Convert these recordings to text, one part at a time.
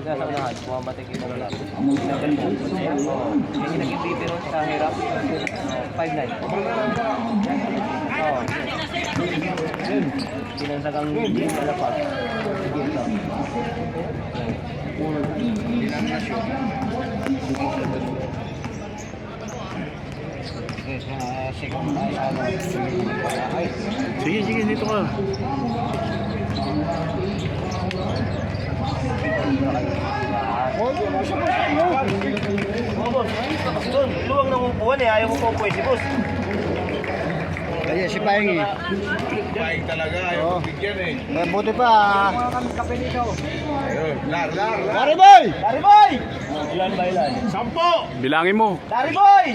sa unahan, pumabatik yung mga lang. Kasi nag-ibig ron sa hirap. 5'9". Oo. Yun. Pinansagang hindi malapag. Sige ito. Sige, sige, dito ka. Luwang ng upuan eh, ayaw mo po upuan si boss. Kaya si Paeng eh. Paeng talaga, ayaw Oo. bigyan eh. Mabuti pa. Ayun, lar. Larry boy! Dari boy! Ilan ba ilan? 10! Bilangin mo. Dari boy!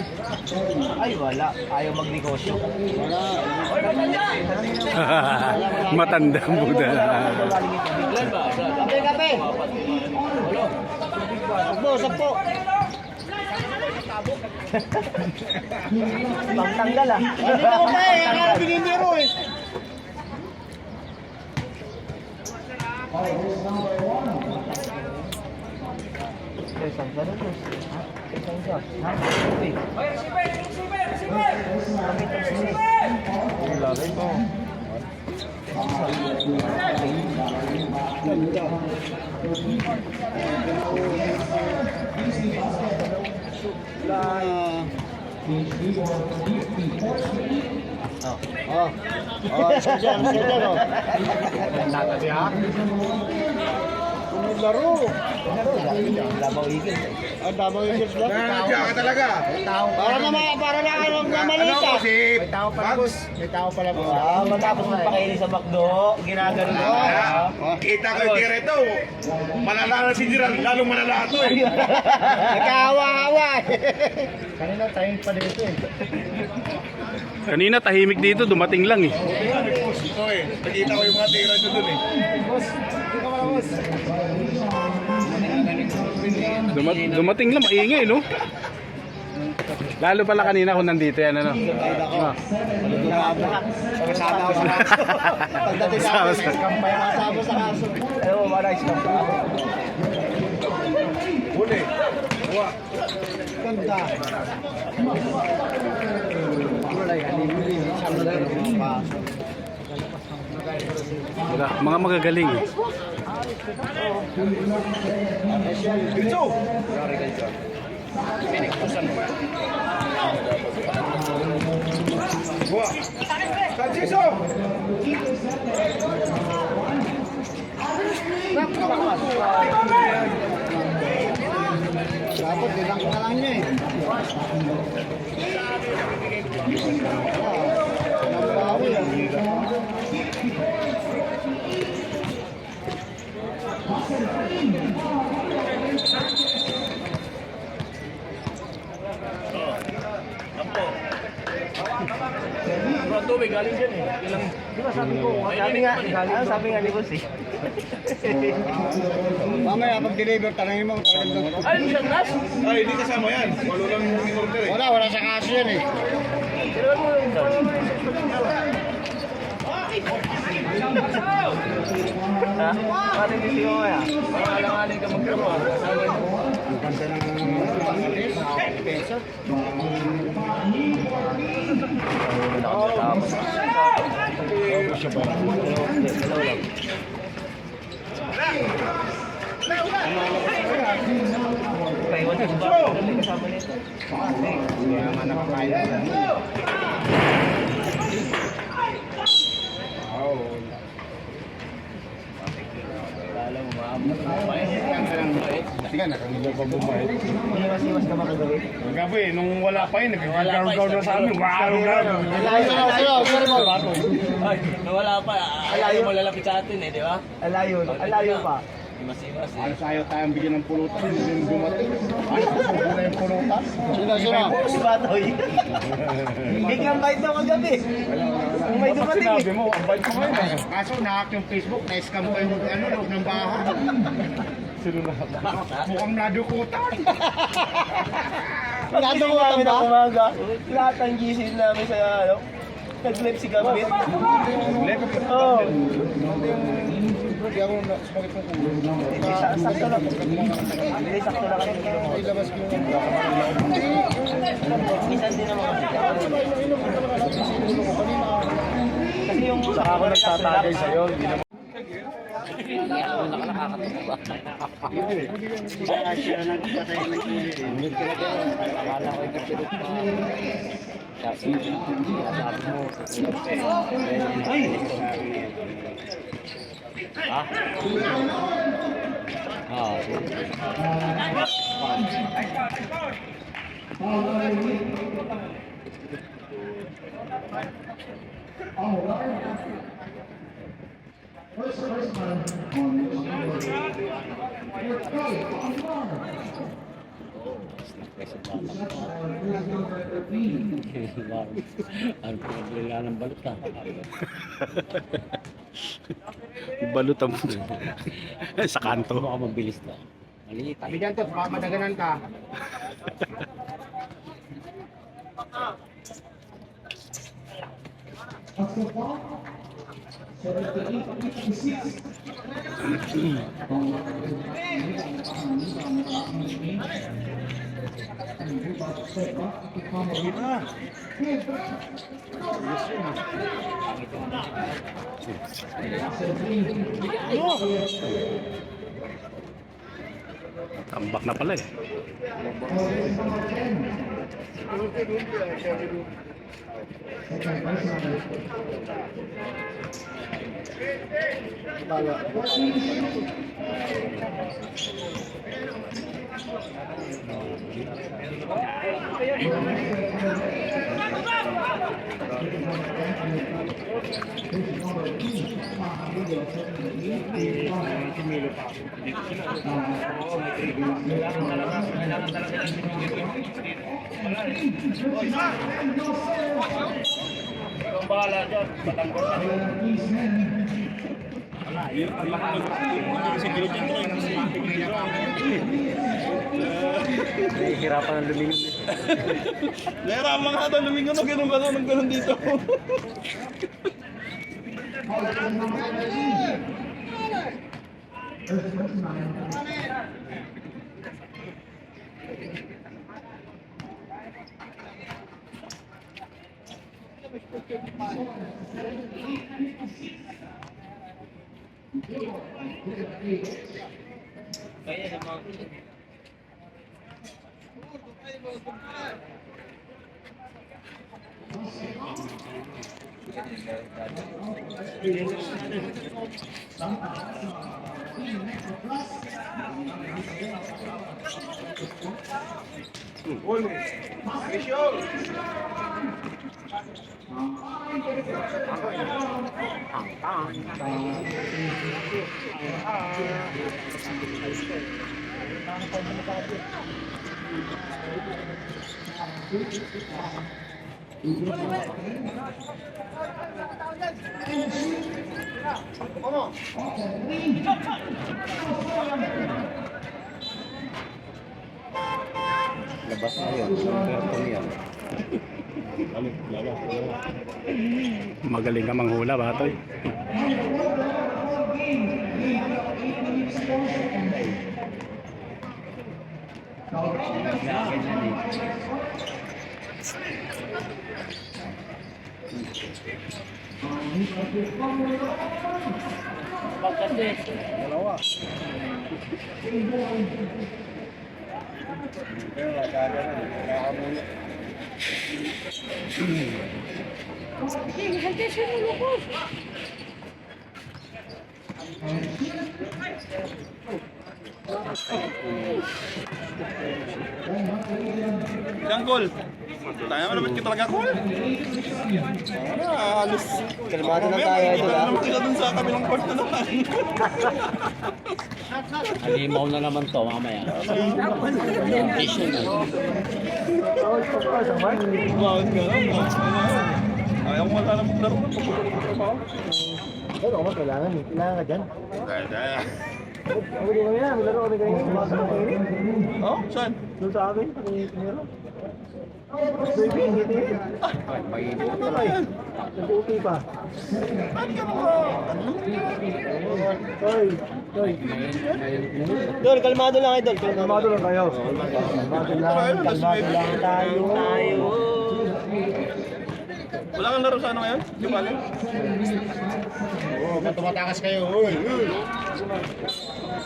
Ay wala, ayaw magnegosyo. Matanda ang Buda. Ilan ba? Kape, kape! Sakpo. Pangtanggal ah. Hindi ako pa eh. Akala binibiro eh. Isang ganun boss. Ha? Isang gas. Ha? Uy. Wala rin po. Isa dyan, oh. Nagabi ha? Laro. Labaw Eagles. Davao Eagles lang. Nandiyan ka talaga. Para na anong mamalita. Ano si Bugs? May tao pala po. Matapos magpakaili sa McDo, ginagano mo. Kita ko yung tira ito. Malala na si Gerald, lalong malala ito eh. Nagkahawa-hawa eh. Kanina tayo pa dito eh. Kanina tahimik dito, dumating lang eh. Ito eh, nakita ko yung mga tira ito dun eh. Dumating lang, maingay, no? Lalo pala kanina kung nandito yan, ano? Kasama ako sa kaso. Pagdating Kasama natin, sa- kampay ang kasama sa kaso. Ayaw, wala isang pa. Huli. Kuha. Ganda. Wala, mga magagaling eh. Dito. Kuha. Sanchiso. Dapat bilang ka lang niya eh. Nabawi ah. Tubig, galing dyan eh. Ilang... Di ba sabi ko, sabi nga ni boss eh. Mamaya pag deliver, tanangin mo. Ay, isang gas? Ay, hindi kasama yan. Walo lang yung order eh. Wala sa kaso yan eh. Tirawan mo yung gas. Ha? Pati hindi ko kaya. Pangalanganin ka magkaroon. Ang ganda ng peso. Kaiwan ka ba? Kasama nito. Kaya nga nakakain. Lalo mo maabot. Sige, nakagila pa bumait. Iwas-iwas ka makagawi. Gabi, nung wala pa yun, nag-gargaw na sa amin. Wow, gargaw. Ay, nawala pa. Alayo mo lalapit sa atin eh, di ba? Alayo pa. Iwas-iwas eh. Ano sa'yo tayong bigyan ng pulutan? Hindi yung dumating. Ano susubo na yung pulutan? Sino? Si Batoy. Big ang bite daw kagabi. Kung may dumating eh. Sinabi mo, ang bait ko ngayon eh. Kaso nahack yung Facebook, na-scam pa yung loob ng bahay. Sino na? Mukhang nadukutan. Pag-gising namin ng umaga, lahat ng gising namin sa ano, nag-live si Gambit. Oo. Hindi ako sumakit ng ulo. Sakto lang. Hindi, sakto lang kasi yung mo. Ilabas ko yung Minsan din naman kasi. inom ko talaga natin sa ulo ko. Kanina Kasi yung saka ako nagtatagay sa'yo. Hindi naman. Akala ko ipipirot pa. Kasi sinasabi mo. Ay! Ha? Ano pinaglalala ng balot ka? Balot ang sa kanto. Baka mabilis na. Maliit. Bigyan to, baka madaganan ka. Tambak na pala eh. Nahihirapan ng lumingon. Nahirapan ka ata lumingon na ganun dito. Labas na yun. Perto niya. Magaling ka manghula, Batoy. Ilang goal? Tayo mo naman kita talaga goal? Halos. Kalmado na tayo ito Kita lang. naman sila dun sa kabilang part na naman. Halimaw na naman to mamaya. Issue na. Bawat ka lang. Ayaw mo wala naman laro na pagpapatrabaho. Ano ako kailangan eh. Kailangan ka dyan. Daya. Ako din kami na. Laro kami kanina. Basta kami. Oh, saan? Doon sa amin. Pag-iniro. Baby, hindi. Nag-uti pa. Idol, kalmado lang, idol. Kalmado lang kayo. Kalmado lang tayo. Wala kang laro sa ano ngayon? Yung bali? Oo, pag tumatakas kayo. Uy, uy.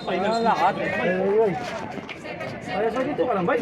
Ay, lakad. Ay, ay, ay. Ay, dito ka lang, bay.